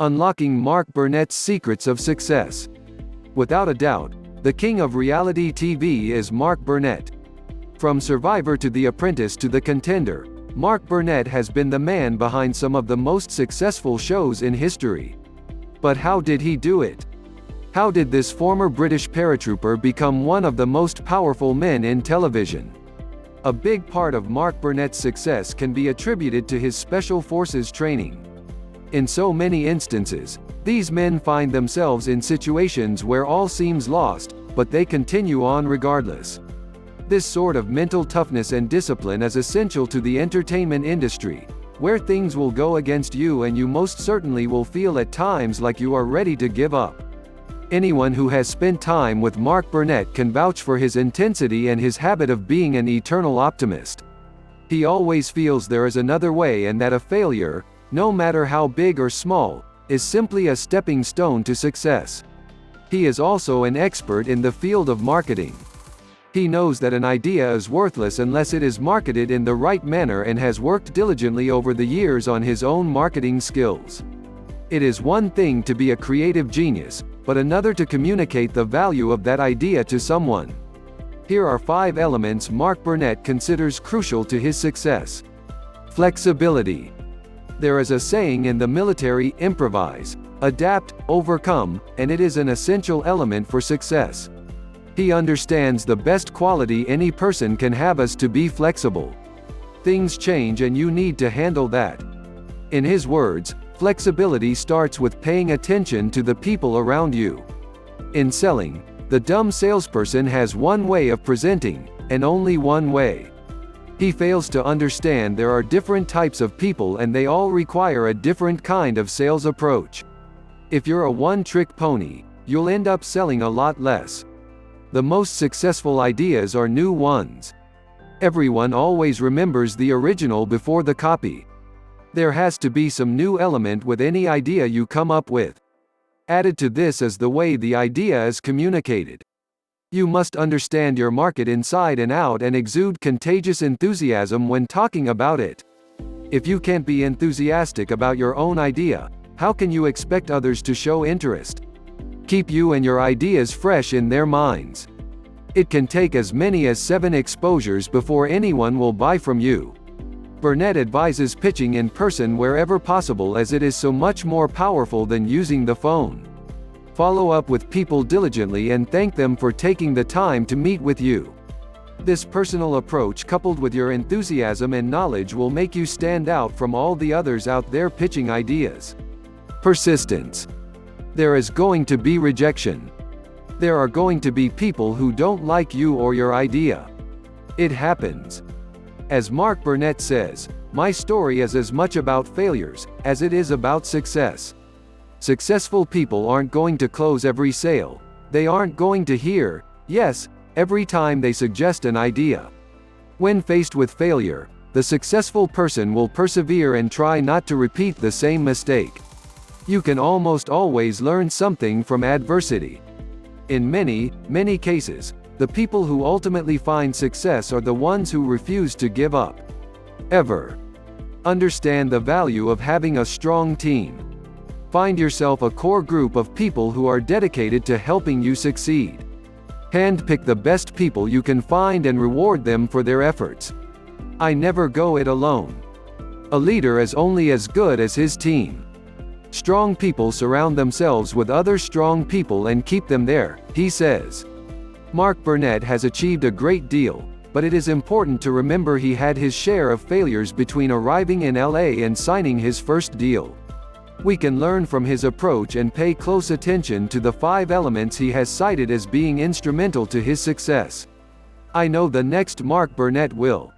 Unlocking Mark Burnett's Secrets of Success. Without a doubt, the king of reality TV is Mark Burnett. From Survivor to The Apprentice to The Contender, Mark Burnett has been the man behind some of the most successful shows in history. But how did he do it? How did this former British paratrooper become one of the most powerful men in television? A big part of Mark Burnett's success can be attributed to his special forces training. In so many instances, these men find themselves in situations where all seems lost, but they continue on regardless. This sort of mental toughness and discipline is essential to the entertainment industry, where things will go against you and you most certainly will feel at times like you are ready to give up. Anyone who has spent time with Mark Burnett can vouch for his intensity and his habit of being an eternal optimist. He always feels there is another way and that a failure, no matter how big or small, is simply a stepping stone to success. He is also an expert in the field of marketing. He knows that an idea is worthless unless it is marketed in the right manner and has worked diligently over the years on his own marketing skills. It is one thing to be a creative genius, but another to communicate the value of that idea to someone. Here are 5 elements Mark Burnett considers crucial to his success. Flexibility. There is a saying in the military: improvise, adapt, overcome, and it is an essential element for success. He understands the best quality any person can have is to be flexible. Things change and you need to handle that. In his words, flexibility starts with paying attention to the people around you. In selling, the dumb salesperson has one way of presenting, and only one way. He fails to understand there are different types of people and they all require a different kind of sales approach. If you're a one-trick pony, you'll end up selling a lot less. The most successful ideas are new ones. Everyone always remembers the original before the copy. There has to be some new element with any idea you come up with. Added to this is the way the idea is communicated. You must understand your market inside and out and exude contagious enthusiasm when talking about it. If you can't be enthusiastic about your own idea, how can you expect others to show interest? Keep you and your ideas fresh in their minds. It can take as many as 7 exposures before anyone will buy from you. Burnett advises pitching in person wherever possible as it is so much more powerful than using the phone. Follow up with people diligently and thank them for taking the time to meet with you. This personal approach coupled with your enthusiasm and knowledge will make you stand out from all the others out there pitching ideas. Persistence. There is going to be rejection. There are going to be people who don't like you or your idea. It happens. As Mark Burnett says, "My story is as much about failures as it is about success." Successful people aren't going to close every sale. They aren't going to hear yes every time they suggest an idea. When faced with failure, the successful person will persevere and try not to repeat the same mistake. You can almost always learn something from adversity. In many cases, the people who ultimately find success are the ones who refuse to give up. Ever. Understand the value of having a strong team. Find yourself a core group of people who are dedicated to helping you succeed. Handpick the best people you can find and reward them for their efforts. I never go it alone. A leader is only as good as his team. Strong people surround themselves with other strong people and keep them there, he says. Mark Burnett has achieved a great deal, but it is important to remember he had his share of failures between arriving in LA and signing his first deal. We can learn from his approach and pay close attention to the 5 elements he has cited as being instrumental to his success. I know the next Mark Burnett will.